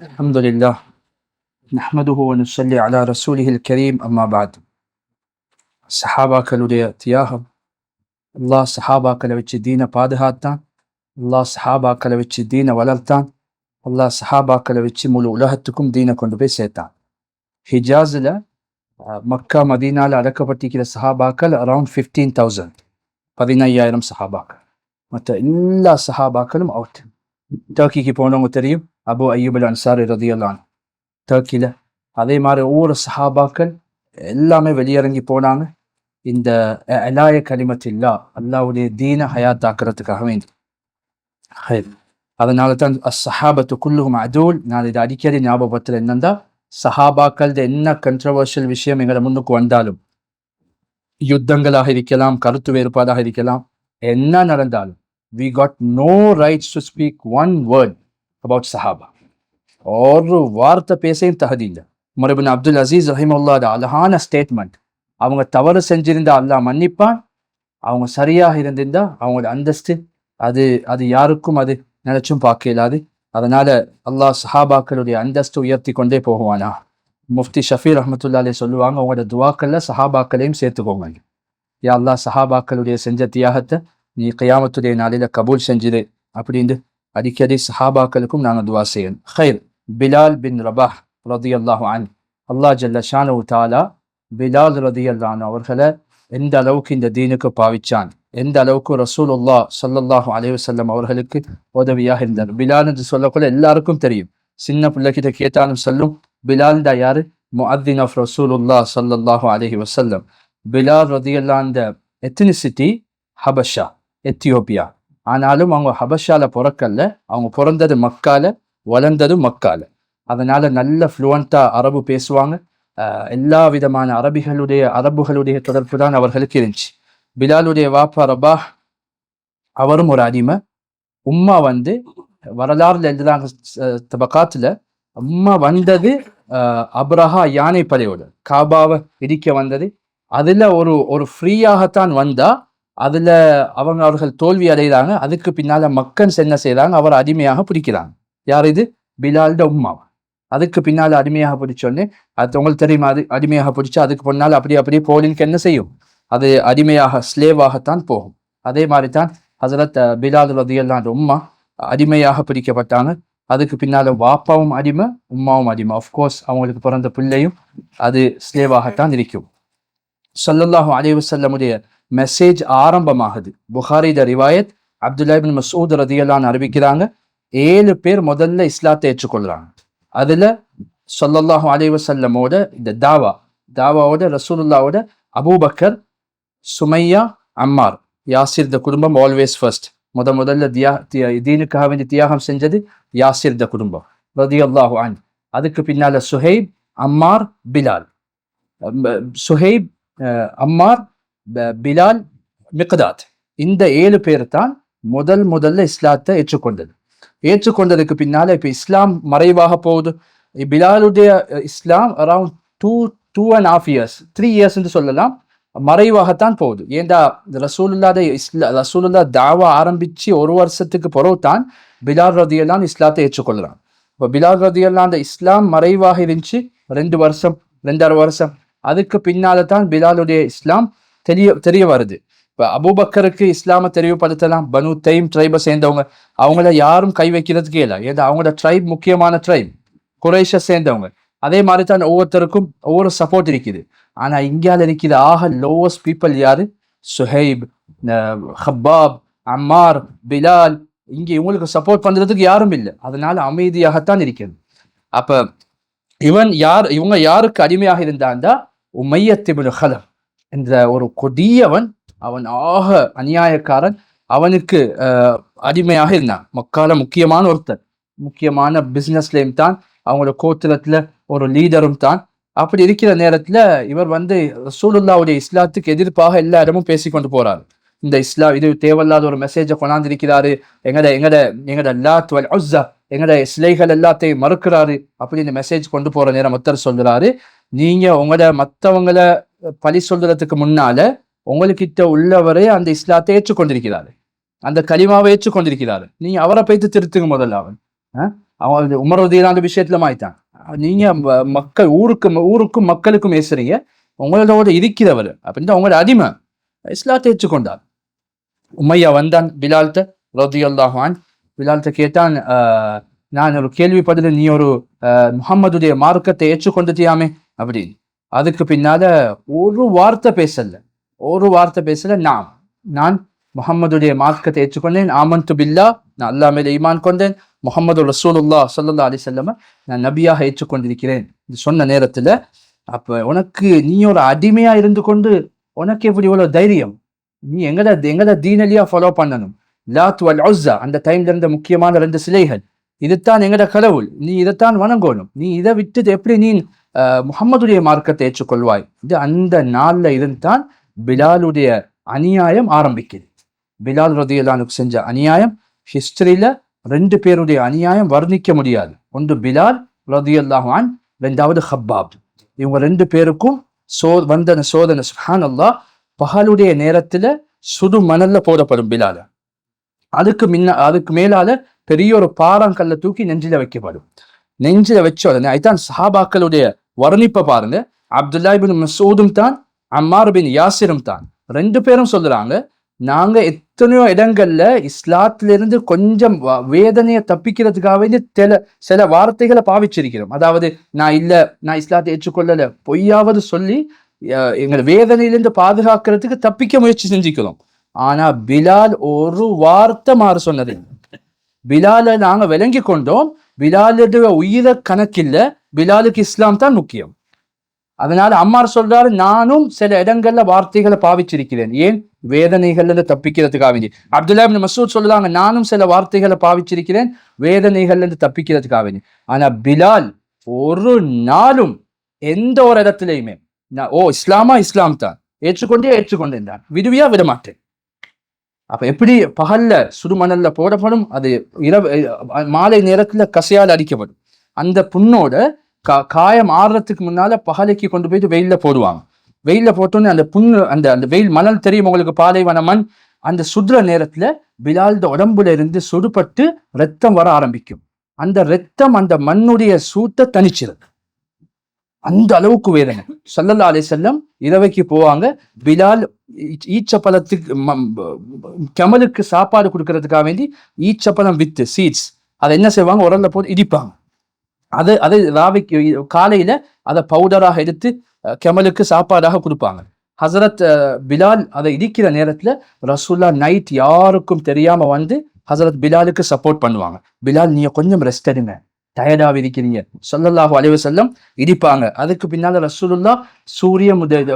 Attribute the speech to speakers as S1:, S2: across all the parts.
S1: الحمد لله نحمده ونصلي على رسوله الكريم أما بعد. சஹாபாக்களுடைய தியாகம். அல்லாஹ் சஹாபாக்களை வச்சு தீனை பாதுகாத்தான். அல்லாஹ் சஹாபாக்களை வச்சு தீனை வளர்த்தான். அல்லாஹ் சஹாபாக்களை வச்சு முழு உலகத்துக்கும் தீனை கொண்டு போய் சேர்த்தான். ஹிஜாஸில் மக்கா மதீனால அடக்கப்பட்டிருக்கிற சஹாபாக்கள் அரௌண்ட் 15,000, 15,000 சஹாபாக்கள். மற்ற எல்லா சஹாபாக்களும் அவுட். டர்க்கிக்கு போனவங்க தெரியும், அபு அய்யூப் அல் அன்சாரி ரலியல்லாஹு அன்ஹு டர்க்கியில். அதே மாதிரி ஒவ்வொரு சஹாபாக்கள் எல்லாமே வெளியிறங்கி போனாங்க இந்த அலாய கலிமத்தில்லா, அல்லாவுடைய தீன ஹயாத்தாக்குறதுக்காக வேண்டி. அதனால தான் சஹாபத்து குல்லுஹும் அதூல். நான் இதை அடிக்கடி ஞாபகத்தில் என்னன்னா, சஹாபாக்கள் என்ன கண்ட்ரவர்ஷியல் விஷயம் எங்களை முன்னுக்கு வந்தாலும், யுத்தங்களாக இருக்கலாம், கருத்து வேறுபாடாக இருக்கலாம், என்ன நடந்தாலும், we got no rights to speak one word about சஹாபா. ஒரு வார்த்தை பேசையும் தகுதி இல்லை. உமர் இப்னு அப்துல் அசீஸ் ரஹிமஹுல்லாஹ் அழகான ஸ்டேட்மெண்ட். அவங்க தவறு செஞ்சிருந்தா அல்லாஹ் மன்னிப்பான், அவங்க சரியாக இருந்திருந்தா அவங்களோட அந்தஸ்து அது யாருக்கும் அது நினைச்சும் பார்க்க இயலாது. அதனால அல்லாஹ் சஹாபாக்களுடைய அந்தஸ்து உயர்த்தி கொண்டே போகுவானா. முஃப்தி ஷஃபி ரஹ்மத்துல்லாஹி அலைஹி சொல்லுவாங்க, அவங்களோட துவாக்கள்ல சஹாபாக்களையும் சேர்த்துக்கோங்க. யா அல்லாஹ் சஹாபாக்களுடைய செஞ்ச தியாகத்தை நீ கியாமத்துடைய நாளில கபூல் செஞ்சிரு அப்படின்னு அடிக்கடி சஹாபாக்களுக்கும் நாங்கள் துவா செய்யணும். ஹைர். பிலால் பின் ரபாஹ் ரலியல்லாஹு அன்ஹு, அல்லாஹ் ஜல்ல ஷானஹு தஆலா பிலால் ரலியல்லாஹு அன்ஹு அவர்களை எந்த அளவுக்கு இந்த தீனுக்கு பாவிச்சான், எந்த அளவுக்கு ரசூலுல்லாஹ் ஸல்லல்லாஹு அலைஹி வஸல்லம் அவர்களுக்கு உதவியாக இருந்தார். பிலால் என்று சொல்லக்குள்ள எல்லாருக்கும் தெரியும். சின்ன பிள்ளைகிட்ட கேட்டாலும் சொல்லும், பிலால் தான் யாரு? முஅத்தின் ஆஃப் ரசூலுல்லாஹ் ஸல்லல்லாஹு அலைஹி வஸல்லம். பிலால் ரலியல்லாஹு அன்ஹு எத்னிசிட்டி ஹபஷா, எத்தியோப்பியா. ஆனாலும் அவங்க ஹபஷால பிறக்கல்ல, அவங்க பிறந்தது மக்கால, வளர்ந்தது மக்கால. அதனால நல்ல ஃப்ளூவெண்டா அரபு பேசுவாங்க. எல்லா விதமான அரபுகளுடைய தொடர்பு தான் அவர்களுக்கு இருந்துச்சு. பிலாலுடைய வாப்பா ரபாஹ், அவரும் ஒரு அடிமை. உம்மா வரலாறுல எழுதுறாங்க தபகாத்துல, உம்மா வந்தது அப்ரஹா யானை படையோட காபாவை இடிக்க வந்தது. அதுல ஒரு ஃப்ரீயாகத்தான் வந்தா, அதுல அவர்கள் தோல்வி அடைகிறாங்க. அதுக்கு பின்னால மக்கள் என்ன செய்யறாங்க, அவர் அடிமையாக பிடிக்கிறாங்க. யார் இது? பிலால்ட உம்மா. அதுக்கு பின்னால அடிமையாக பிடிச்சோடனே, அது உங்களுக்கு தெரியுமா, அது அடிமையாக பிடிச்சா அதுக்கு பின்னால் அப்படியே போலினுக்கு என்ன செய்யும், அது அடிமையாக ஸ்லேவாகத்தான் போகும். அதே மாதிரி தான் ஹஸரத் பிலால் ரலியல்லாஹு அன்ஹு உம்மா அடிமையாக பிடிக்கப்பட்டாங்க. அதுக்கு பின்னால வாப்பாவும் அடிமை, உம்மாவும் அடிமை. ஆஃப்கோர்ஸ் அவங்களுக்கு பிறந்த பிள்ளையும் அது ஸ்லேவாகத்தான் இருக்கும். ஸல்லல்லாஹு அலைஹி வஸல்லமுடைய மெசேஜ் ஆரம்பமாகுது. புகாரிட ரிவாயத், அப்துல்லா இப்னு மஸ்ஊத் ரலியல்லாஹு அன்ஹு அறிவிக்கிறாங்க, 7 பேர் முதல்ல இஸ்லாத்தை ஏற்றுக்கொள்றாங்க. அதுல ஸல்லல்லாஹு அலைஹி வஸல்லமோட இந்த தாவாவோட ரசூலுல்லாவோட அபூபக்கர், சுமையா, அம்மார், யாசிர் த குடும்பம் ஆல்வேஸ் ஃபர்ஸ்ட். முதல்ல தீனுக்காக வேண்டி தியாகம் செஞ்சது யாசிர் த குடும்பம் ரலியல்லாஹு அன்ஹு. அதுக்கு பின்னால சுஹைப், அம்மார், பிலால். சுஹைப், அம்மார், பிலால், மிக்தாத். இந்த 7 பேர் தான் முதல்ல இஸ்லாத்தை ஏற்றுக்கொண்டதுக்கு பின்னால இப்ப இஸ்லாம் மறைவாக போகுது. பிலாலுடைய இஸ்லாம் அரௌண்ட் 2.5 years, 3 years என்று சொல்லலாம், மறைவாகத்தான் போகுது. ஏண்டா ரசூலுல்லா தாவா ஆரம்பிச்சு 1 வருஷத்துக்கு பிறகு தான் பிலால் ரலியல்லாஹு அன்ஹு இஸ்லாத்தை ஏற்றுக்கொள்றான். இப்போ பிலால் ரலியல்லாஹு அன்ஹு இஸ்லாம் மறைவாக இருந்துச்சு 2 வருஷம், 2.5 வருஷம். அதுக்கு பின்னால தான் பிலாலுடைய இஸ்லாம் தெரிய வருது. இப்போ அபூபக்கருக்கு இஸ்லாமை தெரியப்படுத்தலாம். பனு தைம் ட்ரைபை சேர்ந்தவங்க, அவங்கள யாரும் கை வைக்கிறதுக்கே இல்லை. ஏன்னா அவங்களோட ட்ரைப் முக்கியமான ட்ரைப், குறைஷை சேர்ந்தவங்க. அதே மாதிரி தான் ஒவ்வொருத்தருக்கும் ஒவ்வொரு சப்போர்ட் இருக்குது. ஆனா இந்தியாவில் இருக்கிற லோவஸ்ட் பீப்புள் யாரு? சுஹைப், ஹப்பாப், அம்மார், பிலால். இங்க இவங்களுக்கு சப்போர்ட் பண்றதுக்கு யாரும் இல்லை. அதனால அமைதியாகத்தான் இருக்கிறது. அப்ப இவங்க யாருக்கு அடிமையாக இருந்தாண்டா, உமையத் இப்னு ஹலப் என்ற ஒரு கொடியவன், அவன் ஆக அநியாயக்காரன், அவனுக்கு அடிமையாக இருந்தான். மக்கால முக்கியமான ஒருத்தர், முக்கியமான பிசினஸ்லயும் தான், அவங்களோட கோத்திரத்துல ஒரு லீடரும் தான். அப்படி இருக்கிற நேரத்துல இவர் ரசூலுல்லாவுடைய இஸ்லாத்துக்கு எதிர்ப்பாக எல்லா இடமும் பேசிக்கொண்டு போறாரு. இந்த இஸ்லாம் இது தேவையில்லாத ஒரு மெசேஜை கொண்டாந்திருக்கிறாரு, எங்கட லாத் வல் உஸ்ஸா, எங்கட சிலைகள் எல்லாத்தையும் மறுக்கிறாரு அப்படின்னு மெசேஜ் கொண்டு போற நேரம் ஒருத்தர் சொல்றாரு, நீங்க மற்றவங்களை பழி சொல்றதுக்கு முன்னால உங்களுக்கிட்ட உள்ளவரே அந்த இஸ்லாத்தை ஏற்றுக்கொண்டிருக்கிறாரு, அந்த கலிமாவை ஏற்றுக்கொண்டிருக்கிறாரு. நீங்க அவரை போய்த்து திருத்துங்க முதல்ல. அவன் உமர் ரலியல்லாஹு அன்ஹு விஷயத்துல மாய்த்தான். நீங்க மக்கள் ஊருக்கும் மக்களுக்கும் பேசுறீங்க, உங்களோட இருக்கிறவர் அப்படின்னு அவங்களோட அடிமை இஸ்லாத்தை ஏற்றுக்கொண்டார். உமையா வந்தான் பிலால்கிட்ட ரலியல்லாஹு அன்ஹு. பிலால்கிட்ட கேட்டான், நான் ஒரு கேள்விப்பட்டது, நீ ஒரு முஹம்மதுடைய மார்க்கத்தை ஏற்றுக்கொண்டுட்டியாமே அப்படின்னு. அதுக்கு பின்னால ஒரு வார்த்தை பேசல. நான் முஹம்மதுடைய மார்க்கத்தை ஏற்றுக்கொண்டேன். ஆமன்து பில்லா, நான் அல்லாஹ் மேல ஈமான் கொண்டேன். முஹம்மது ரசூலுல்லாஹ் ஸல்லல்லாஹு அலைஹி வஸல்லம் நான் நபியாக ஏற்றுக்கொண்டிருக்கிறேன் சொன்ன நேரத்துல, அப்ப உனக்கு நீ ஒரு அடிமையா இருந்து கொண்டு உனக்கு எப்படி இவ்வளவு தைரியம்? நீ எங்கட தீனலியா ஃபாலோ பண்ணணும். லாத் வல் உஸ்ஸா அந்த டைம்ல இருந்த முக்கியமான 2 சிலைகள், இதுதான் எங்கட கடவுள், நீ இதைத்தான் வணங்கணும். நீ இதை விட்டு எப்படி நீ முஹம்மதுடைய மார்க்கத்தை ஏற்றுக்கொள்வாய்? இது அந்த நாள்ல இருந்தான் பிலாலுடைய அநியாயம் ஆரம்பிக்குது. பிலால் ரலியல்லாஹு அன்ஹு செஞ்ச அநியாயம் ஹிஸ்டரியில 2 பேருடைய அநியாயம் வர்ணிக்க முடியாது. ஒன்று பிலால் ரலியல்லாஹு அன்ஹு, 2வது ஹப்பாப். இவங்க 2 பேருக்கும் வந்த சோதனை சுப்ஹானல்லாஹ். பகலுடைய நேரத்துல சுடு மணல்ல போடப்படும் பிலால, அதுக்கு மேலால பெரிய ஒரு பாறாங்கல்ல தூக்கி நெஞ்சில வைக்கப்படும். நெஞ்சில வச்ச உடனே அதுதான் சஹாபாக்களுடைய வர்ணிப்பை பாருங்க. அப்துல்லா பின் மஸ்ஊதும் தான், அம்மார் பின் யாசிரும் தான், 2 பேரும் சொல்றாங்க, நாங்க எத்தனையோ இடங்கள்ல இஸ்லாத்திலிருந்து கொஞ்சம் வேதனையை தப்பிக்கிறதுக்காக சில வார்த்தைகளை பாவிச்சிருக்கிறோம். அதாவது நான் இஸ்லாத்தை ஏற்றுக்கொள்ளல பொய்யாவது சொல்லி எங்களை வேதனையிலிருந்து பாதுகாக்கிறதுக்கு தப்பிக்க முயற்சி செஞ்சுக்கிறோம். ஆனா பிலால் ஒரு வார்த்தை மாறு சொன்னது. பிலாலை நாங்க விளங்கி கொண்டோம், பிலாலுடைய உயிர கணக்கில்ல, பிலாலுக்கு இஸ்லாம் தான் முக்கியம். அதனால அம்மார் சொல்றாரு, நானும் சில இடங்கள்ல வார்த்தைகளை பாவிச்சிருக்கிறேன், ஏன் வேதனைகள்ல இருந்து தப்பிக்கிறதுக்காக வேண்டி. அப்துல்லா இப்னு மஸ்ஊத் சொல்றாங்க, நானும் சில வார்த்தைகளை பாவிச்சிருக்கிறேன் வேதனைகள்ல இருந்து தப்பிக்கிறதுக்காக வேண்டி. ஆனா பிலால் ஒரு நாளும் எந்த ஒரு இடத்துலையுமே இஸ்லாம் தான் ஏற்றுக்கொண்டேன் தான், விடுவியா விட மாட்டேன். அப்ப எப்படி பகல்ல சுடுமணல்ல போடப்படும், அது மாலை நேரத்துல கசையால் அடிக்கப்படும். அந்த புண்ணோட காயம் ஆறுறதுக்கு முன்னால பகலைக்கு கொண்டு போயிட்டு வெயில்ல போடுவாங்க. வெயில்ல போட்டோன்னு அந்த புண்ணு அந்த வெயில் மணல் தெரியும் உங்களுக்கு, பாலைவன மண். அந்த சுடுற நேரத்துல பிலால்ட உடம்புல இருந்து சுடுபட்டு ரத்தம் வர ஆரம்பிக்கும். அந்த ரத்தம் அந்த மண்ணுடைய சூட்டை தணிச்சிருது. அந்த அளவுக்கு வேதனை. ஸல்லல்லாஹு அலைஹி வஸல்லம் இரவைக்கு போவாங்க. பிலால் ஈச்சப்பழத்துக்கு கமலுக்கு சாப்பாடு கொடுக்கறதுக்காக வேண்டி ஈச்சப்பழம் வித்து சீட்ஸ் அதை என்ன செய்வாங்க, உரல்ல போட்டு இடிப்பாங்க. அதை ராவைக்கு காலையில அதை பவுடராக எடுத்து கெமலுக்கு சாப்பாடாக கொடுப்பாங்க. ஹசரத் பிலால் அதை இடிக்கிற நேரத்துல ரசூலுல்லாஹ் நைட் யாருக்கும் தெரியாம வந்து ஹசரத் பிலாலுக்கு சப்போர்ட் பண்ணுவாங்க. பிலால், நீங்க கொஞ்சம் ரெஸ்ட் எடுங்க, டயர்டாக இருக்கிறீங்க. ஸல்லல்லாஹு அலைஹி வஸல்லம் இடிப்பாங்க. அதுக்கு பின்னால ரசூலுல்லாஹ்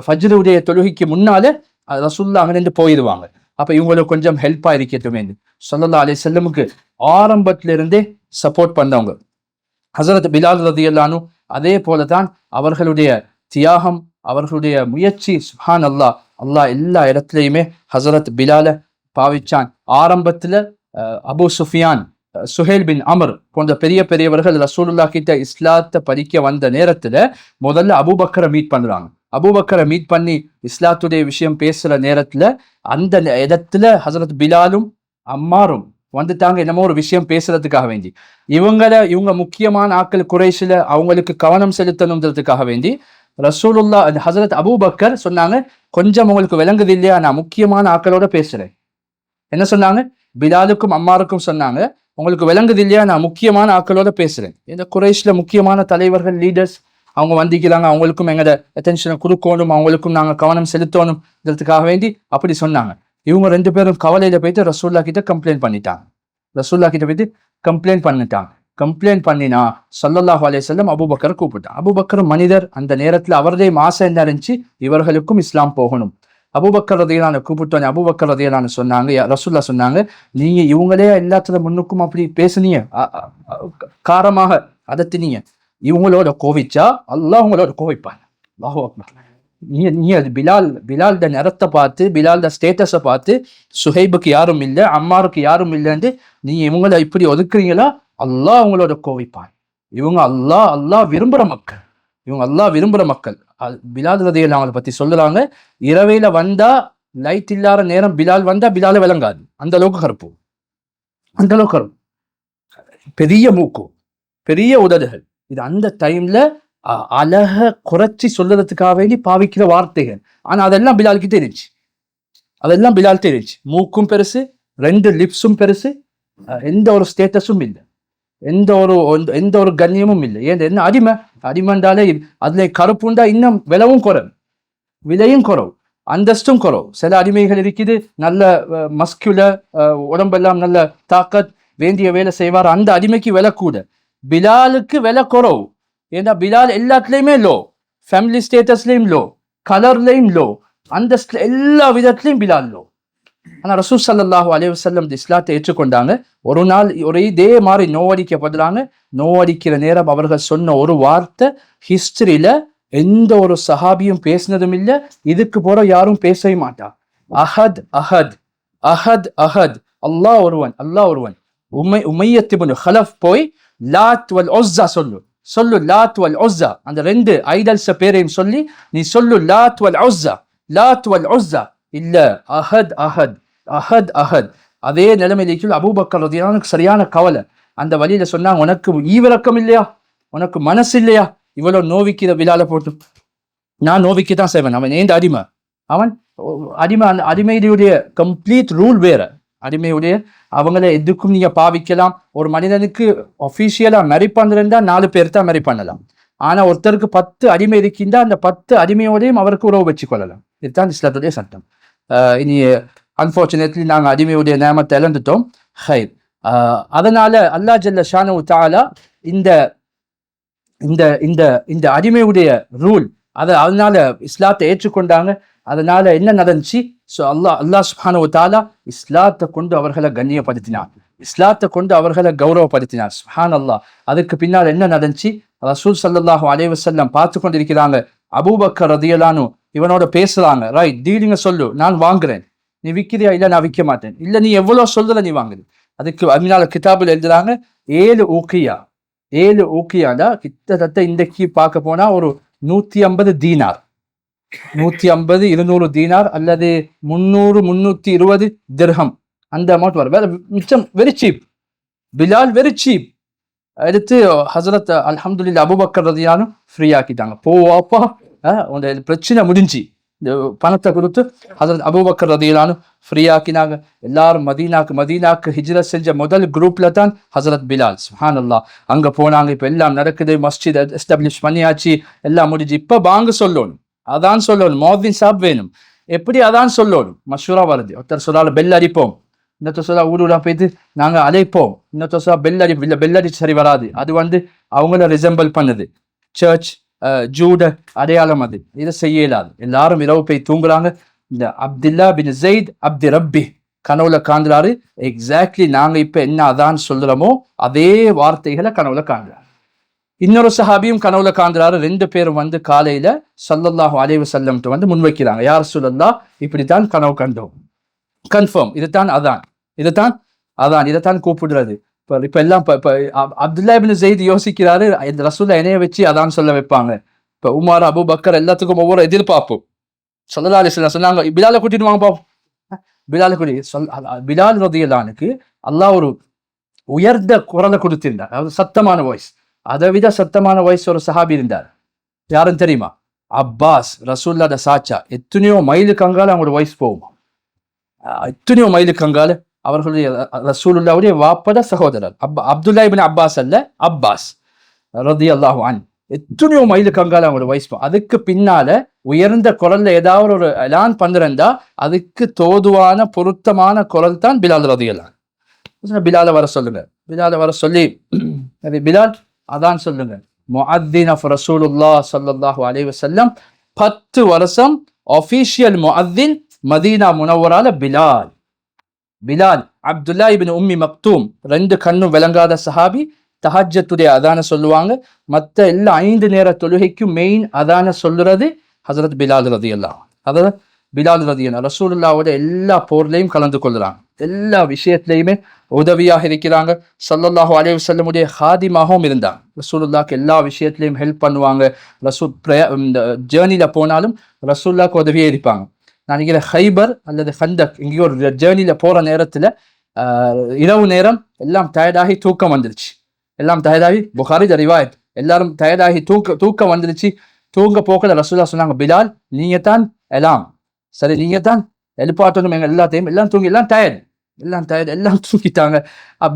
S1: ஃபஜ்ருடைய தொழுகைக்கு முன்னாலே ரசூலுல்லாஹ் அங்கிருந்து போயிடுவாங்க. அப்ப இவங்களுக்கு கொஞ்சம் ஹெல்ப்பா இருக்கட்டுமே. ஸல்லல்லாஹு அலைஹி வஸல்லமுக்கு ஆரம்பத்துல இருந்தே சப்போர்ட் பண்ணவங்க ஹசரத் பிலால் ரலியல்லாஹு அன்ஹு. அதே போலதான் அவர்களுடைய தியாகம், அவர்களுடைய முயற்சி. சுப்ஹானல்லாஹ், அல்லாஹ் எல்லா இடத்துலையுமே ஹசரத் பிலால பாவிச்சான். ஆரம்பத்துல அபு சுஃபியான், சுஹேல் பின் அமர் போன்ற பெரியவர்கள் ரசூலுல்லாஹ் கிட்ட இஸ்லாத்தை படிக்க வந்த நேரத்துல முதல்ல அபூபக்கரை மீட் பண்றாங்க. அபூபக்கரை மீட் பண்ணி இஸ்லாத்துடைய விஷயம் பேசுற நேரத்துல அந்த இடத்துல ஹசரத் பிலாலும் அம்மாரும் வந்துட்டாங்க, என்னமோ ஒரு விஷயம் பேசுறதுக்காக வேண்டி. இவங்க முக்கியமான ஆட்கள் குறைஷில அவங்களுக்கு கவனம் செலுத்தணுன்றதுக்காக வேண்டி ரசூலுல்லாஹ் ஹசரத் அபூபக்கர் சொன்னாங்க, கொஞ்சம் உங்களுக்கு விளங்குது இல்லையா, நான் முக்கியமான ஆட்களோட பேசுறேன். என்ன சொன்னாங்க? பிலாலுக்கும் அம்மாருக்கும் சொன்னாங்க, உங்களுக்கு விளங்குது இல்லையா, நான் முக்கியமான ஆட்களோட பேசுறேன். இந்த குறைஷ்ல முக்கியமான தலைவர்கள், லீடர்ஸ் அவங்க வந்திக்கிறாங்க, அவங்களுக்கும் எங்கட அட்டென்ஷனை கொடுக்கணும், அவங்களுக்கும் நாங்க கவனம் செலுத்தணும்ன்றதுக்காக வேண்டி அப்படி சொன்னாங்க. இவங்க 2 பேரும் கவலையில போயிட்டு ரசூலுல்லாஹ் கிட்ட கம்ப்ளைண்ட் பண்ணிட்டாங்க. கம்ப்ளைண்ட் பண்ணினா ஸல்லல்லாஹு அலைஹி வஸல்லம் அபூபக்கரை கூப்பிட்டான். அபூபக்கர் மனிதர், அந்த நேரத்துல அவருடைய மாசம் என்ன இருந்துச்சு, இவர்களுக்கும் இஸ்லாம் போகணும். அபூபக்கர் ரலியல்லாஹு அன்ஹு கூப்பிட்டோன்னே அபூபக்கர் ரலியல்லாஹு அன்ஹு சொன்னாங்க, ரசூலுல்லாஹ் சொன்னாங்க, நீங்க இவங்களே எல்லாத்துல முன்னுக்கும் அப்படி பேசுனீங்க, காரமாக அதத்தினீங்க, இவங்களோட கோவிச்சா அல்லாஹ் உங்களோட கோவிப்பான். அல்லாஹு அக்பர். நீ அது பிலால்ட நிறத்தை பார்த்து, பிலால்ட ஸ்டேட்டஸை பார்த்து, சுஹைபுக்கு யாரும் இல்லை, அம்மாருக்கு யாரும் இல்லைன்னு நீ இவங்களை இப்படி ஒதுக்குறீங்களா, அல்லாஹ் உங்களோட கோவிப்பான். இவங்க அல்லாஹ் விரும்புற மக்கள். பிலால் ரலியல்லாஹு அன்ஹு பத்தி சொல்லுறாங்க, இரவையில வந்தா லைட் இல்லாத நேரம் பிலால் வந்தா பிலால விளங்காது, அந்த அளவுக்கு கருப்பு, பெரிய மூக்கு, பெரிய உதடுகள். இது அந்த டைம்ல அழக குறைச்சி சொல்றதுக்காக வேண்டி பாவிக்கிற வார்த்தைகள். ஆனா அதெல்லாம் பிலாலுக்கு தெரிஞ்சு, அதெல்லாம் பிலால் தெரிஞ்சு. மூக்கும் பெருசு, 2 லிப்ஸும் பெருசு, எந்த ஒரு ஸ்டேட்டஸும் இல்லை, எந்த ஒரு கண்ணியமும் இல்லை. ஏன் என்ன அடிமண்டாலே அதுல கருப்புண்டா இன்னும் விலையும் குறவு, அந்தஸ்தும் குறவு. சில அடிமைகள் இருக்குது, நல்ல மஸ்குலர், உடம்பெல்லாம் நல்ல தாக்கத், வேண்டிய வேலை செய்வார், அந்த அடிமைக்கு விலை கூட. பிலாலுக்கு விலை குறவு. ஏன்னா பிலால் எல்லாத்துலயுமே லோ, ஃபேமிலி ஸ்டேட்டஸ்லயும் லோ, கலர்லயும் லோ, அந்தஸ்துல எல்லா விதத்திலையும் பிலால் லோ. ஆனா ரசூல் ஸல்லல்லாஹு அலைஹி வஸல்லம் இஸ்லாத்தை ஏற்றுக்கொண்டாங்க. ஒரு நாள் இதே மாதிரி நோவடிக்கப்படுறாங்க. நோவடிக்கிற நேரம் அவர்கள் சொன்ன ஒரு வார்த்தை ஹிஸ்டரியில எந்த ஒரு சஹாபியும் பேசினதும் இல்லை, இதுக்கு போற யாரும் பேசவே மாட்டா. அஹத் அஹத் அஹத் அஹத், அல்லாஹ் ஒருவன். உமையத் இப்னு ஹலஃப் போய் லாத் வல் உஸ்ஸா சொல்லு லாத் வல் உஸ்ஸா, அந்த 2 ஐடல்ஸ் பேரையும் சொல்லி நீ சொல்லு லாத் வல் உஸ்ஸா. இல்ல, அஹத் அஹத் அஹத் அஹத். அதே நிலைமையில அபூபக்கர் ரலியல்லாஹு சரியான கவலை. அந்த வழியில சொன்னாங்க, உனக்கு ஈவிரக்கம் இல்லையா, உனக்கு மனசு இல்லையா, இவ்வளவு நோவிக்கிற பிலால போட்டு? நான் நோவிக்கத்தான் செய்வேன். அவன் ஏந்த அடிமை, அந்த அடிமையுடைய கம்ப்ளீட் ரூல் வேற. அடிமையுடைய அவங்கள எதுக்கும் நீங்க பாவிக்கலாம். ஒரு மனிதனுக்கு ஒபிஷியலா மேரி பண்றா 4 பேர் தான் மேரி பண்ணலாம். ஆனா ஒருத்தருக்கு 10 அடிமை இருக்கின்றா, அந்த 10 அடிமையோடையும் அவருக்கு உறவு வச்சு கொள்ளலாம். இதுதான் இஸ்லாத்துடைய சட்டம். இனி அன்பார்ச்சுனேட்லி நாங்கள் அடிமையுடைய நேமத்தை இழந்துட்டோம். ஹைர். அதனால அல்லாஹ் ஜல்ல ஷானஹு தஆலா இந்த இந்த இந்த இந்த அடிமையுடைய ரூல், அதனால இஸ்லாத்தை ஏற்றுக்கொண்டாங்க. அதனால என்ன நடந்துச்சு? ஸோ அல்லாஹ் சுப்ஹானஹு வ தஆலா இஸ்லாத்தை கொண்டு அவர்களை கண்ணியப்படுத்தினார், இஸ்லாத்தை கொண்டு அவர்களை கௌரவப்படுத்தினார். சுப்ஹானல்லாஹ். அதுக்கு பின்னால் என்ன நடந்துச்சு? ரசூல் ஸல்லல்லாஹு அலைஹி வஸல்லம் பார்த்து கொண்டிருக்கிறாங்க. அபூபக்கர் ரலியல்லாஹு இவனோட பேசுறாங்க. ரைட், டீலிங்க சொல்லு, நான் வாங்குறேன். நீ விற்கிறியா? இல்ல, நான் விற்க மாட்டேன். இல்ல, நீ எவ்வளவு சொல்ற நீ வாங்குது. அதுக்கு அமினால கிதாபில் எழுதுறாங்க 7 ஊக்கியாண்டா கிட்டத்தட்ட இன்றைக்கு பார்க்க போனா ஒரு 150 தீனார், 150 200 தீனார் அல்லது 300 320 திர்ஹம், அந்த அமௌண்ட் வரும். வேற மிச்சம் very cheap. Bilal very cheap. எடுத்து ஹசரத் அல்ஹம்துலில்லாஹ் அபூபக்கர் ரலியல்லாஹு ஃப்ரீ ஆக்கிட்டாங்க. போவாப்பா, உங்க பிரச்சனை முடிஞ்சு. இந்த பணத்தை கொடுத்து ஹசரத் அபூபக்கர் ரலியல்லாஹு ஃப்ரீ ஆக்கினாங்க. எல்லாரும் மதீனாக்கு ஹிஜ்ரத் செஞ்ச முதல் குரூப்ல தான் ஹசரத் பிலால். சுப்ஹானல்லாஹ். அங்க போனாங்க. இப்ப எல்லாம் நடக்குது, மஸ்ஜித் எஸ்டாப்ளிஷ் பண்ணியாச்சு, எல்லாம் முடிஞ்சு. இப்ப பாங்க சொல்லணும், அதான் சொல்லணும், முஅத்தின் சாப் வேணும். எப்படி அதான் சொல்லணும்? மஷூரா வருது. ஒருத்தர் சொல்றாரு பெல் அடிப்போம், இன்னொருத்தர் சொல்ல ஊரூரா போயிட்டு நாங்க அழைப்போம், இன்னொருத்தர் சொல்ல பெல் அடி சரி வராது, அது அவங்கள ரிசம்பிள் பண்ணுது. சர்ச் ஜூட அடையாளம், அது இதை செய்ய இயலாது. எல்லாரும் இரவு போய் தூங்குறாங்க. இந்த அப்துல்லா பின் ஸைத் அப்தி ரப்பி கனவுல காண்கிறாரு. எக்ஸாக்ட்லி நாங்க இப்ப என்ன அதான் சொல்றோமோ அதே வார்த்தைகளை கனவுல காண்கிறார். இன்னொரு சஹாபியும் கனவுல காண்கிறாரு. 2 பேரும் காலையில ஸல்லல்லாஹு அலைஹி வஸல்லம் முன்வைக்கிறாங்க. யா ரசூலல்லாஹ், இப்படித்தான் கனவு கண்டோம், கன்ஃபார்ம், இதுதான் அதான், இதைத்தான் கூப்பிடுறது. இப்ப எல்லாம் அப்துல்லா இப்னு ஸைத் யோசிக்கிறாரு, இந்த ரசூலை என்னைய வச்சு அதான் சொல்ல வைப்பாங்க. இப்ப உமர், அபூபக்கர் எல்லாத்துக்கும் ஒவ்வொரு எதிர்பார்ப்போம். ஸல்லல்லாஹு அலைஹி வஸல்லம் சொன்னாங்க, பிலாலை கூட்டிட்டு வாங்க பாப்போம். பிலால் ரலியல்லாஹுக்கு அல்லாஹ் ஒரு உயர்ந்த குரலை கொடுத்திருந்தார், அதாவது சத்தமான வாய்ஸ். அதை விட சத்தமான வாய்ஸ் ஒரு சஹாபி இருந்தார். யாரும் தெரியுமா? அப்பாஸ், ரசூலுல்லாஹ் சாச்சா. எத்தனையோ மைலுக்கு அங்கால அவங்களோட வாய்ஸ் போகுமா, எத்தனையோ மைலுக்கு அங்கால. அவர்களுடைய ரசூலுல்லாஹ்வுடைய வாப்பட சகோதரர் அப்துல்லா இப்னு அப்பாஸ் அல்ல, அப்பாஸ் ரலியல்லாஹு அன்ஹு. எத்தனையோ மைலுக்கு அங்கால அவங்களோட வாய்ஸ். அதுக்கு பின்னால உயர்ந்த குரல்ல ஏதாவது ஒரு எலான் பண்றா, அதுக்கு தோதுவான பொருத்தமான குரல் தான் பிலால் ரலியல்லாஹு. பிலாலை வர சொல்லுங்க, பிலாலை வர சொல்லி, பிலால் அதான் சொல்லுங்க. முஅத்தின் ஆஃப் ரசூலுல்லாஹ் ஸல்லல்லாஹு அலைஹி வஸல்லம், 10 வருஷம் ஆஃபீஷியல் முஅத்தின் மதீனா முனவ்வரால பிலால். அப்துல்லா இப்னு உம்மி மக்தூம், 2 கண்ணும் விளங்காத சஹாபி, தஹஜ்ஜத்துடைய அதான சொல்லுவாங்க. மற்ற எல்லா 5 நேர தொழுகைக்கும் மெயின் அதான சொல்லுறது ஹசரத் பிலால் ரலியல்லாஹு. அதாவது பிலால் ரலியல்லாஹு ரசூலுல்லாஹ்வோட எல்லா போர்லையும் கலந்து கொள்றாங்க, எல்லா விஷயத்திலையுமே உதவியாக இருக்கிறாங்க. ஸல்லல்லாஹு அலைஹி வஸல்லமுடைய ஹாதிமாகவும் இருந்தாங்க. ரசூலுல்லாஹ்க்கு எல்லா விஷயத்திலையும் ஹெல்ப் பண்ணுவாங்க. ஜேர்னில போனாலும் ரசூலுல்லாஹ்க்கு உதவியே இருப்பாங்க. நான் நினைக்கிறேன் ஹைபர் அல்லது ஹந்தக் இங்கே ஒரு ஜேர்னில போற நேரத்துல இரவு நேரம் எல்லாம் டயர்டாகி தூக்கம் வந்துருச்சு. எல்லாம் தயாராகி புகாரி ரிவாயத், எல்லாரும் தயாராகி தூக்கம் வந்துருச்சு. தூங்க போக்கல ரசூலுல்லாஹ் சொன்னாங்க, பிலால் நீங்க தான் எல்லாம் சரி, நீங்க தான் எழுப்பாட்டணும் எங்க எல்லாத்தையும். எல்லாம் தூங்கி எல்லாம் டயர்ட் எல்லாம் தூங்கிட்டாங்க.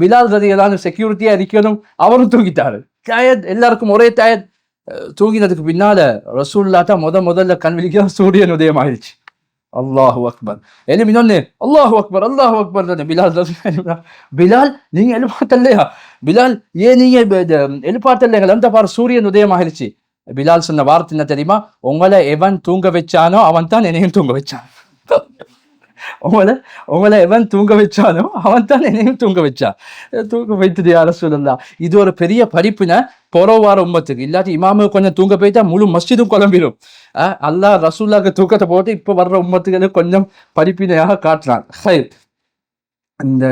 S1: பிலால் ரலியல்லாஹு செக்யூரிட்டியா இருக்கணும், அவரும் தூங்கிட்டாரு. டயர்ட், எல்லாருக்கும் ஒரே டயர்ட். தூங்கினதுக்கு பின்னால ரசூலுல்லாஹ் தான் முதல்ல கண் விழிக்க சூரியன் உதயம் ஆயிடுச்சு. அல்லாஹு அக்பர். எழுப்பினோன்னு அல்லாஹு அக்பர் அல்லாஹு அக்பர். பிலால் நீங்க எழுப்பாட்டல்லையா? பிலால் ஏன் நீங்க எழுப்பாட்டல்லைங்க? அந்த பாரு சூரியன் உதயம் ஆயிடுச்சு. பிலால் சொன்ன வார்த்தை என்ன தெரியுமா? உங்களை எவன் தூங்க வச்சானோ அவன் தான் என்னையும் தூங்க வச்சான். உங்களை எவன் தூங்க வச்சானோ அவன் தான் என்னையும் தூங்க வச்சான். தூங்க வைத்தது யார சொல்லலாம். இது ஒரு பெரிய படிப்புன பொறவார உம்மத்துக்கு. இல்லாட்டி இமாமு கொஞ்சம் தூங்க போயிட்டா முழு மஸ்ஜிதும் குழம்பிடும். அல்லாஹ் ரசூலுல்லாஹ்க்கு தூக்கத்தை போட்டு இப்ப வர்ற உம்மத்துக்கு கொஞ்சம் படிப்பினையாக காட்டுறான். இந்த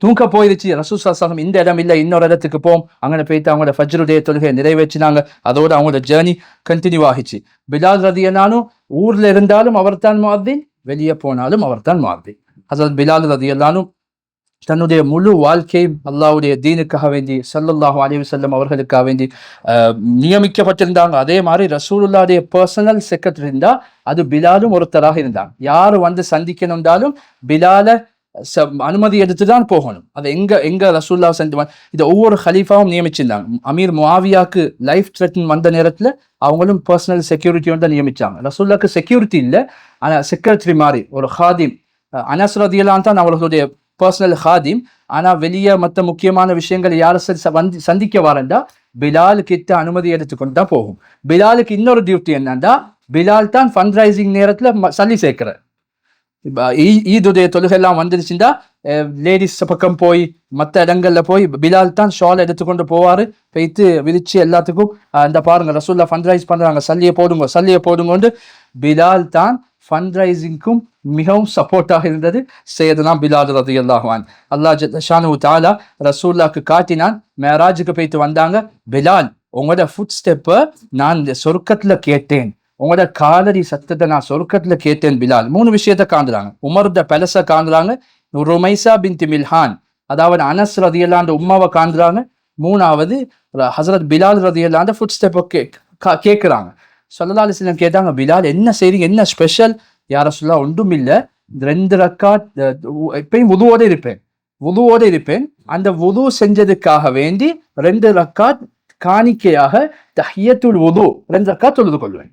S1: தூங்க போயிருச்சு, ரசூல் ஸல்லல்லாஹு அலைஹி வஸல்லம் இந்த இடம் இல்லை இன்னொரு இடத்துக்கு போம், அங்கே போயிட்டு அவங்களோட ஃபஜ்ருடைய தொழுகையை நிறைவேற்றினாங்க. அதோட அவங்களோட ஜேர்னி கண்டினியூ ஆகிச்சு. பிலால் ரலியல்லாஹு ஊர்ல இருந்தாலும் அவர் தான் முஅத்தின், வெளியே போனாலும் அவர் தான் முஅத்தின். ஹஸரத் பிலால் ரலியல்லாஹு தன்னுடைய முழு வாழ்க்கையும் அல்லாஹ்வுடைய தீனுக்காக வேண்டி ஸல்லல்லாஹு அலைஹி வஸல்லம் அவர்களுக்காக வேண்டி நியமிக்கப்பட்டிருந்தாங்க. அதே மாதிரி ரசூலுல்லாஹ்வுடைய பர்சனல் செக்ரட்டரி இருந்தா அது பிலாலும் ஒருத்தராக இருந்தாங்க. யாரு வந்து சந்திக்கணும்னாலும் பிலால அனுமதி எடுத்து தான் போகணும். அது எங்க ரசூலுல்லாஹ் சென்றுவான். இதை ஒவ்வொரு ஹலீஃபாவும் நியமிச்சிருந்தாங்க. அமீர் முஆவியாக்கு லைஃப் த்ரெட்டன் வந்த நேரத்துல அவங்களும் பர்சனல் செக்யூரிட்டியோட நியமிச்சாங்க. ரசூலுல்லாஹ்க்கு செக்யூரிட்டி இல்லை, ஆனா செக்ரட்டரி மாதிரி ஒரு ஹாதிம். அனஸ் ரலியல்லாஹு அன்ஹு தான் அவர்களுடைய பர்சனல் ஹாதிம். ஆனா வெளியே மற்ற முக்கியமான விஷயங்கள் யாரை சந்திக்க வரண்டா பிலால் கிட்ட அனுமதி எடுத்துக்கொண்டு தான் போகும். பிலாலுக்கு இன்னொரு டியூட்டி என்னன்னா, பிலால் தான் ஃபண்ட் ரைசிங் நேரத்துல சல்லி சேர்க்கிற. ஈதுடைய தொழுகை எல்லாம் வந்துருச்சுன்னா லேடிஸ் பக்கம் போய் மற்ற இடங்கள்ல போய் பிலால் தான் ஷால் எடுத்துக்கொண்டு போவாரு. போய்த்து விரிச்சு எல்லாத்துக்கும் இந்த பாருங்க ரசூலுல்லாஹ் ஃபண்ட் ரைஸ் பண்றாங்க, சல்லியை போடுங்க. பிலால் தான் ஃபண்ட் ரைசிங்க்கும் மிகவும் சப்போர்ட்டாக இருந்தது. சையதுனா பிலால் ரலியல்லாஹு அன்ஹு. அல்லாஹ் ஜல்ல ஷானுஹு தஆலா ரசூலுல்லாஹ்க்கு காட்டினான். மேராஜுக்கு போய்த்து வந்தாங்க. பிலால் உங்களோட ஃபுட் ஸ்டெப்பை நான் இந்த சொர்க்கத்துல கேட்டேன், உங்களோட காலடி சத்தத்தை நான் சொர்க்கத்துல கேட்டேன் பிலால். 3 விஷயத்தை காண்றாங்க. உமர்த பெலச காண்றாங்க, ருமைசா பின்த் மில்ஹான் அதாவது அனஸ் ரலியல்லாஹு அன்ஹு உம்மாவை காண்றாங்க. 3வது ஹஸரத் பிலால் ரலியல்லாஹு அன்ஹு ஃபுட் ஸ்டெப்பை கேட்குறாங்க. ஸல்லல்லாஹு அலைஹி வஸல்லம் கேட்டாங்க, பிலால் என்ன செய்றீங்க, என்ன ஸ்பெஷல்? யா ரசூலுல்லாஹ் ஒன்றும் இல்லை, 2 ரக்காத் எப்பயும் வுதுவோட இருப்பேன். அந்த வுது செஞ்சதுக்காக வேண்டி 2 ரக்காத் காணிக்கையாக தஹியத்துல் வுது 2 ரக்காத் தொழுது கொள்வேன்.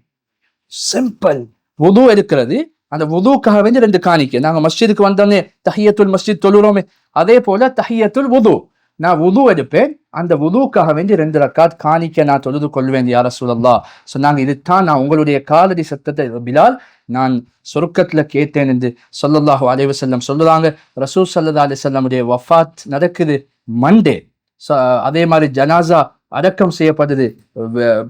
S1: சிம்பிள். வுது எடுக்கிறது, அந்த வுதுக்காக வேண்டி 2 காணிக்கை. நாங்க மஸ்ஜிதுக்கு வந்தோடனே தஹியத்துல் மஸ்ஜித் தொழுறோமே, அதே போல தஹியத்துல் வுது நான் வுது எடுப்பேன், அந்த வுதுக்காக வேண்டி 2 ரக்காத் காணிக்கை நான் தொழுது கொள்வேன் யா ரசூலல்லாஹ் சொன்னாங்க. இதுதான் நான் உங்களுடைய காலடி சத்தத்தை பிலால் நான் சொர்க்கத்துல கேட்டேன் என்று ஸல்லல்லாஹு அலைஹி வஸல்லம் சொல்லுறாங்க. ரசூல் ஸல்லல்லாஹு அலைஹி வஸல்லமுடைய வஃபாத் நடக்குது மண்டே. அதே மாதிரி ஜனாசா அடக்கம் செய்யப்பட்டது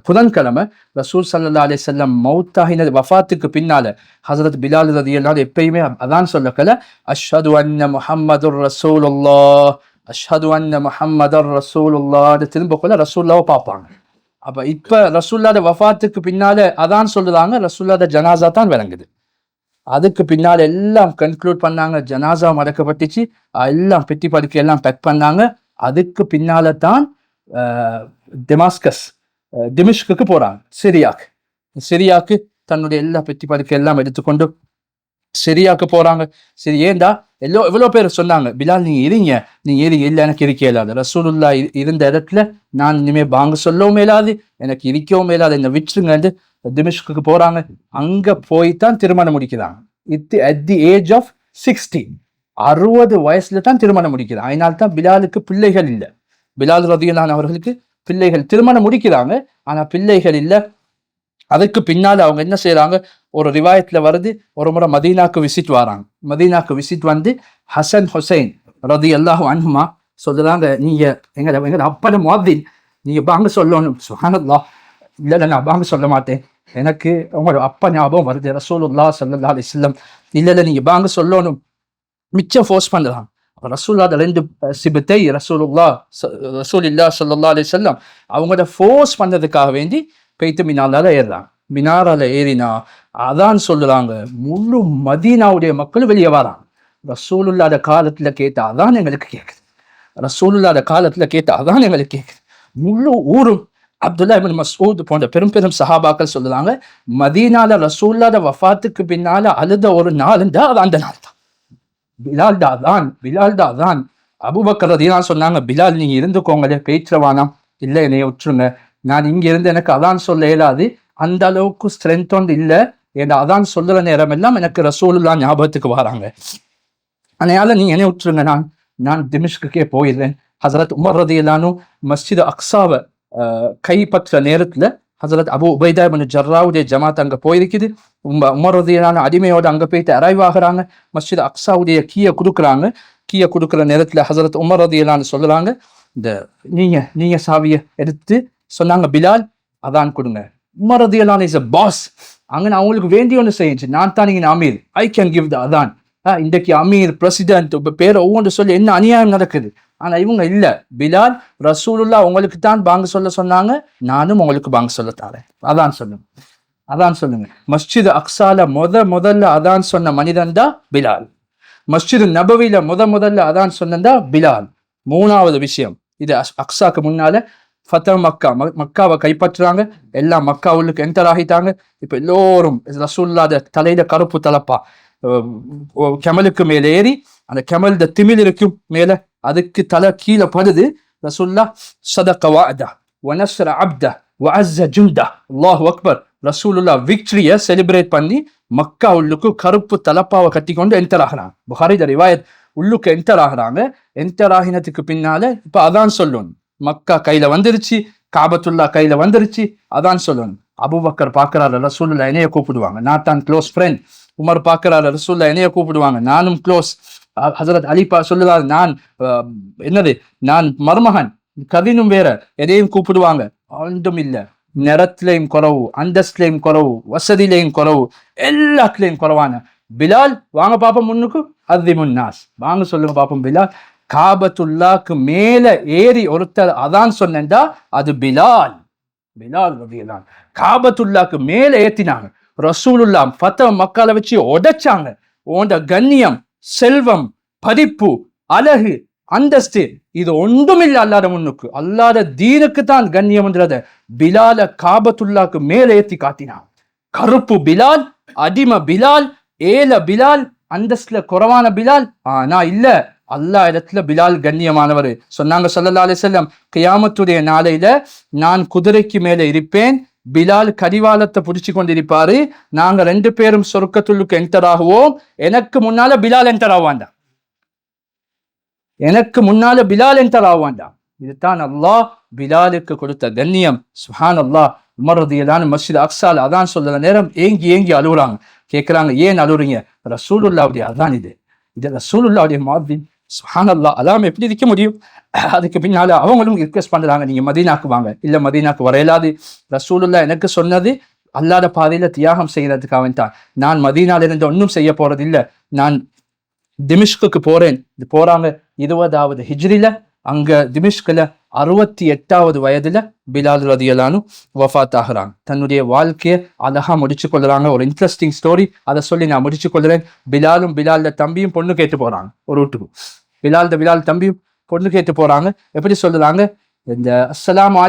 S1: புதன்கிழமை. ரசூல் ஸல்லல்லாஹு அலைஹி வஸல்லம் மௌத்தாகின வஃபாத்துக்கு பின்னால ஹஸரத் பிலால் ரலியல்லாஹு எப்பயுமே அதான் சொல்லக்கல, அஷ்ஹது அன்ன முஹம்மதுர் ரசூலுல்லாஹ், அஷ்ஹது அன்ன முஹம்மதர் ரசூலுல்லாஹ் திரும்ப கொள்ள ரசூலுல்லாஹ்வை பார்ப்பாங்க. அப்ப இப்ப ரசூலுல்லாஹ் வஃபாத்துக்கு பின்னால அதான் சொல்லுறாங்க, ரசூலுல்லாஹ் ஜனாசா தான் விளங்குது. அதுக்கு பின்னால எல்லாம் கன்க்ளூட் பண்ணாங்க, ஜனாசா அடக்கப்பட்டுச்சு, எல்லாம் பெட்டி படுக்கை எல்லாம் பேக் பண்ணாங்க. அதுக்கு பின்னால தான் டிமிஷ்குக்கு போறாங்க, சிரியாக்கு தன்னுடைய எல்லா பெட்டி படுக்கை எல்லாம் எடுத்துக்கொண்டு சிரியாக்கு போறாங்க. சரி, ஏண்டா எவ்வளவு பேர் சொன்னாங்க, பிலால் நீங்க இருங்க இல்லை, எனக்கு இருக்க இயலாது. ரசூலுல்லாஹ் இருந்த இடத்துல நான் இனிமே பாங்க சொல்லவும் மேலாது, எனக்கு இருக்கவும் மேலாது, என்னை விட்டுருங்க. டிமிஷ்குக்கு போறாங்க. அங்க போய்தான் திருமணம் முடிக்கிறாங்க. அட் தி ஏஜ் ஆஃப் 60, 60 வயசுல தான் திருமணம் முடிக்கிறாங்க. அதனால்தான் பிலாலுக்கு பிள்ளைகள் இல்லை. பிலால் ரலியல்லாஹு அன்ஹு அவர்களுக்கு பிள்ளைகள் திருமணம் முடிக்கிறாங்க, ஆனா பிள்ளைகள் இல்லை. அதுக்கு பின்னால அவங்க என்ன செய்யறாங்க, ஒரு ரிவாயத்துல வருது, ஒரு முறை மதீனாக்கு விசிட் வராங்க. மதீனாக்கு விசிட் வந்து ஹசன் ஹுசைன் ரலியல்லாஹு அன்ஹுமா சொல்றாங்க, நீங்க எங்க அப்பட முஅத்தின், நீங்க பாங்க சொல்லணும். சுப்ஹானல்லாஹ், இல்லை நான் பாங்க சொல்ல மாட்டேன், எனக்கு உங்களோட அப்பா ஞாபகம் வருது, ரசூலுல்லாஹ் ஸல்லல்லாஹு அலைஹி வஸல்லம். இல்லை நீங்க பாங்க சொல்லணும். மிச்சம் ஃபோர்ஸ் பண்றாங்க. ரசூலுல்லாஹ் 2 சிபத்தை ரசூலுல்லாஹ் ஸல்லல்லாஹு அலைஹி வஸல்லம் அவங்களோட ஃபோர்ஸ் பண்ணதுக்காக வேண்டி போய்த்து மினாரால ஏறுறாங்க. மினாரால ஏறினா அதான் சொல்லுறாங்க, முழு மதீனாவுடைய மக்களும் வெளியே வராங்க. ரசூலுல்லாஹ் காலத்துல கேட்ட அதான் எங்களுக்கு கேட்குது, ரசூலுல்லாஹ் காலத்துல கேட்ட அதான் எங்களுக்கு கேட்குது. முழு ஊரும் அப்துல்லா இப்னு மஸ்ஊத் போன்ற பெரும் பெரும் சஹாபாக்கள் சொல்லுறாங்க, மதீனால ரசூலுல்லாஹ் வஃபாத்துக்கு பின்னால அழுத ஒரு நாள் அது அந்த நாள் தான். பிலால் தான் அபூபக்கர் ரலியல்லாஹு அன்ஹு சொன்னாங்க, பிலால் நீங்க இருந்துக்கோங்களே, பேச்சுவானாம், இல்லை என்னைய விட்டுருங்க, நான் இங்க இருந்து எனக்கு அதான் சொல்ல இயலாது, அந்த அளவுக்கு ஸ்ட்ரென்த் ஒன்று இல்லை, என் அதான் சொல்லுற நேரம் எல்லாம் எனக்கு ரசூலுல்லாஹ் ஞாபகத்துக்கு வராங்க, அதனால நீ என்னை விட்டுருங்க, நான் திமிஷ்குக்கே போயிடுறேன். ஹசரத் உமர் ரலியல்லாஹு அன்ஹு மஸ்ஜித் அக்ஸாவை கைப்பற்ற நேரத்துல ஹசரத் அபு உபைதா இப்னு ஜர்ராவுடைய ஜமாத் அங்க போயிருக்குது. உமர் ரலியல்லாஹு அன்ஹு அடிமையோட அங்க போயிட்டு அரைவ் ஆகுறாங்க. மஸ்ஜித் அக்ஸாவுடைய கீயை கொடுக்குற நேரத்துல ஹசரத் உமர் ரலியல்லாஹு அன்ஹு சொல்லுறாங்க, இந்த நீங்க சாவியை எடுத்து சொன்னாங்க, பிலால் அதான் கொடுங்க. உமர் ரலியல்லாஹு அன்ஹு இஸ் a பாஸ், அங்க நான் அவங்களுக்கு வேண்டிய ஒன்று செய்யுச்சு, நான் தான் இங்க Ameer, I can give the அதான். இன்றைக்கு அமீர் பிரசிடென்ட் பேரை ஒவ்வொன்று சொல்லி என்ன அநியாயம் நடக்குது. ஆனா இவங்க இல்ல, பிலால் ரசூலுல்லாஹ் உங்களுக்கு தான் பாங்க சொல்ல சொன்னாங்க, நானும் உங்களுக்கு பாங்க சொல்ல தாரேன், அதான் சொல்லுங்க. மஸ்ஜித் அக்ஸால முதல்ல அதான் சொன்ன மனிதன் தான் பிலால். மஸ்ஜித் நபவியில முதல்ல அதான் சொன்னதா பிலால். மூணாவது விஷயம், இது அக்ஸாக்கு முன்னால மக்காவை கைப்பற்றுறாங்க, எல்லாம் மக்கா உள்ளுக்கு என்டர் ஆகிட்டாங்க. இப்ப எல்லோரும் ரசூலுல்லாஹ் தலையில கருப்பு தலப்பா கெமலுக்கு மேல ஏறி, அந்த கெமல் திமில் இருக்கும் மேல, அதுக்கு தலை கீழே படுது. ரசூலுல்லாஹ் ஸதக வஅத வ நஸ்ர அப்த வ அஸ்ஸ ஜுன்த, அல்லாஹு அக்பர். ரசூலுல்லாஹ் விக்டரியை செலிப்ரேட் பண்ணி மக்கா உள்ளுக்கு கருப்பு தலப்பாவை கட்டி கொண்டு என்டர் ஆகிறாங்க. புகாரில ரிவாயத், உள்ளுக்கு என்டர் ஆகிறாங்க. என்டர் ஆகினத்துக்கு பின்னால இப்ப அதான் சொல்லணும், மக்கா கையில வந்துருச்சு, காபத்துல்லா கையில வந்துருச்சு, அதான் சொல்லணும். அபூபக்கர் பார்க்கிறாரு, ரசூலுல்லாஹ் என்னைய கூப்பிடுவாங்க, நான் தான் க்ளோஸ் ஃப்ரெண்ட். உமர் பார்க்கிறாரு, ரசூலுல்லாஹ் என்னைய கூப்பிடுவாங்க, நானும் க்ளோஸ். ஹசரத் அலிபா சொல்லுறாரு, நான் மருமகன், கவினும் வேற, எதையும் கூப்பிடுவாங்க. ஒன்றும் இல்லை, நிறத்திலையும் குறவு, அந்தஸ்திலையும் குறவு, வசதியிலையும் குறவு, எல்லாத்துலையும் குறவான பிலால், வாங்க பாப்போம் முன்னுக்கு, அஸ்ஸிமுன்னாஸ், வாங்க சொல்லுங்க பாப்போம். பிலால் காபத்துல்லாக்கு மேல ஏறி ஒருத்தர் அதான் சொன்னா அது பிலால் ரலியல்லாஹு அன்ஹு. காபத்துல்லாக்கு மேல ஏத்தினாங்க. ரசூலுல்லாஹ் ஃபத்ஹ மக்கால வச்சு உடைச்சாங்க. ஓண்ட கண்ணியம், செல்வம், படிப்பு, அழகு, அந்தஸ்து, இது ஒன்றுமில்ல அல்லாத முன்னுக்கு. அல்லாத தீனுக்கு தான் கண்ணியம்ன்றத பிலால காபத்துல்லாக்கு மேல ஏத்தி காட்டினான். கருப்பு பிலால், அடிமை பிலால், ஏல பிலால், அந்தஸ்துல குறைவான பிலால். ஆனா இல்ல, அல்லாஹ் இடத்துல பிலால் கண்ணியமானவர். சொன்னாங்க ஸல்லல்லாஹு அலைஹி வஸல்லம், கியாமத்துடைய நாளையில நான் குதிரைக்கு மேல இருப்பேன், பிலால் கடிவாளத்தை புடிச்சு கொண்டிருப்பாரு, நாங்க 2 பேரும் சொர்க்கத்துள்ளுக்கு என்டர் ஆகுவோம். எனக்கு முன்னால பிலால் என்டர் ஆவாண்டா. இதுதான் அல்லாஹ் பிலாலுக்கு கொடுத்த கண்ணியம். சுப்ஹானல்லாஹ். உமர் ரலியல்லாஹு அன்ஹு மஸ்ஜித் அக்ஸால அதான் சொல்ற நேரம் ஏங்கி அழுகுறாங்க. கேட்கிறாங்க, ஏன் அழுகுறீங்க? ரசூலுல்லாஹ்வுடைய அதான் இது ரசூலுல்லாஹ்வுடைய மாதிரி. சுப்ஹானல்லாஹ், அலாம் எப்படி இருக்க முடியும்? அதுக்கு பின்னால அவங்களும் ரிக்வெஸ்ட் பண்றாங்க, நீங்க மதீனாக்கு வாங்க. இல்ல, மதீனாக்கு வரையலாது, ரசூலுல்லாஹ் எனக்கு சொன்னது அல்லாஹ்ட பாதையில தியாகம் செய்யறதுக்காக தான். நான் மதீனால இருந்து ஒன்றும் செய்ய போறது இல்ல, நான் திமிஷ்குக்கு போறாங்க 20வது ஹிஜ்ரில. அங்க திமிஷ்குல 68வது வயதுல பிலால் ரலியல்லாஹு அன்ஹு வஃபாத் ஆகுறாங்க. தன்னுடைய வாழ்க்கையை அழகா முடிச்சு கொள்றாங்க. ஒரு இன்ட்ரெஸ்டிங் ஸ்டோரி, அதை சொல்லி நான் முடிச்சு கொள்றேன். பிலால் தம்பியும் பொண்ணு கேட்டு போறாங்க ஒரு வீட்டுக்கு. பிலால் தம்பியும் பொண்ணு கேட்டு போறாங்க. எப்படி சொல்லுறாங்க, இந்த அஸ்ஸலாமு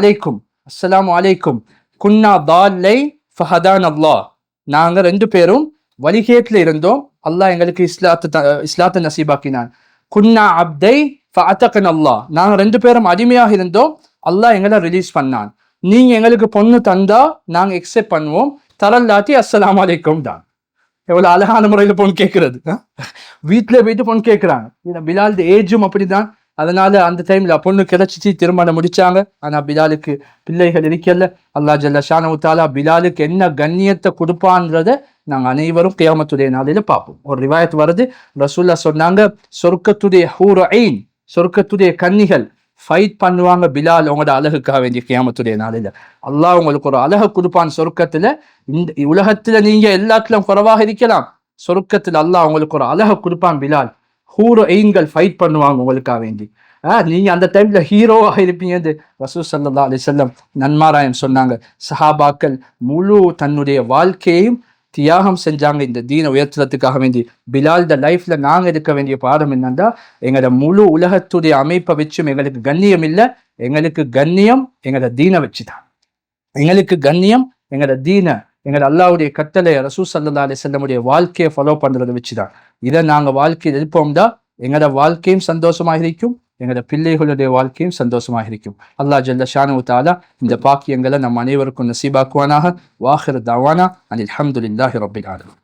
S1: அலைக்கும் குன்னா தால்லை ஃபஹதான் அல்லாஹ், நாங்க 2 பேரும் வழிகேட்டுல இருந்தோம், அல்லாஹ் எங்களுக்கு இஸ்லாத்தை நசீபாக்கினான். குன்னா அப்தை ஃபஅதகன அல்லாஹ், நாங்க 2 பேரும் அடிமையாக இருந்தோம், அல்லாஹ் எங்களை ரிலீஸ் பண்ணான். நீங்க எங்களுக்கு பொண்ணு தந்தா நாங்க எக்ஸெப்ட் பண்ணுவோம், தரல்லாட்டி அஸ்ஸலாமு அலைக்கும் தான். எவ்வளவு அழகான முறையில பொண்ணு கேட்கறது. வீட்டுல போயிட்டு பொண்ணு கேட்கிறாங்க. பிலால் ஏஜும் அப்படிதான். அதனால அந்த டைம்ல பொண்ணு கிடைச்சிச்சு, திருமணம் முடிச்சாங்க. ஆனா பிலாலுக்கு பிள்ளைகள் இருக்கல. அல்லாஹ் ஜல்ல ஷானஹு தஆலா பிலாலுக்கு என்ன கண்ணியத்தை கொடுப்பான்றத நாங்க அனைவரும் கியாமத்துடைய நாளில பார்ப்போம். ஒரு ரிவாயத் வருது, ரசூலுல்லாஹ் சொன்னாங்க, சொர்க்கத்துடைய ஹூர் ஐன், சொர்க்கத்துடைய கன்னிகள் ஃபைட் பண்ணுவாங்க பிலால் உங்களோட அழகுக்காக வேண்டிய கியாமத்துடைய நாளில. அல்லாஹ் உங்களுக்கு ஒரு அழகு கொடுப்பான் சொர்க்கத்துல. இந்த உலகத்துல நீங்க எல்லாத்திலும் குறைவாக இருக்கலாம், சொர்க்கத்துல அல்லாஹ் உங்களுக்கு ஒரு அழகு கொடுப்பான் பிலால். ஹூர் ஐன்கள் ஃபைட் பண்ணுவாங்க உங்களுக்காக வேண்டி. நீங்க அந்த டைம்ல ஹீரோவாக இருப்பீங்க. ரசூல் ஸல்லல்லாஹு அலைஹி வஸல்லம் நன்மாராயம் சொன்னாங்க. சஹாபாக்கள் முழு தன்னுடைய வாழ்க்கையையும் தியாகம் செஞ்சாங்க இந்த தீனை உயர்த்துறதுக்காக வேண்டி. பிலால்ட லைஃப்ல நாங்க எடுக்க வேண்டிய பாடம் என்னன்னா, எங்களோட முழு உலகத்துடைய அமைப்பை வச்சும் எங்களுக்கு கண்ணியம் இல்லை. எங்களுக்கு கண்ணியம் எங்களோட தீனை வச்சுதான். எங்களுக்கு கண்ணியம் எங்களோட தீனை, எங்களோட அல்லாஹ்வுடைய கட்டளை, ரசூல் ஸல்லல்லாஹு அலைஹி வஸல்லமுடைய வாழ்க்கையை ஃபாலோ பண்றதை வச்சுதான். இதை நாங்க வாழ்க்கையில் இருப்போம்டா எங்களோட வாழ்க்கையும் சந்தோஷமாக இருக்கும், எங்களோட பிள்ளைகளுடைய வாழ்க்கையும் சந்தோஷமாக இருக்கும். அல்லாஹ் ஜல்ல ஷானஹு தஆலா இந்த பாக்கியங்களை நம் அனைவருக்கும் நசீபாக்குவானாக. வாஹிர் தஅவானா அனில் ஹம்துலில்லாஹி ரப்பில் ஆலமீன்.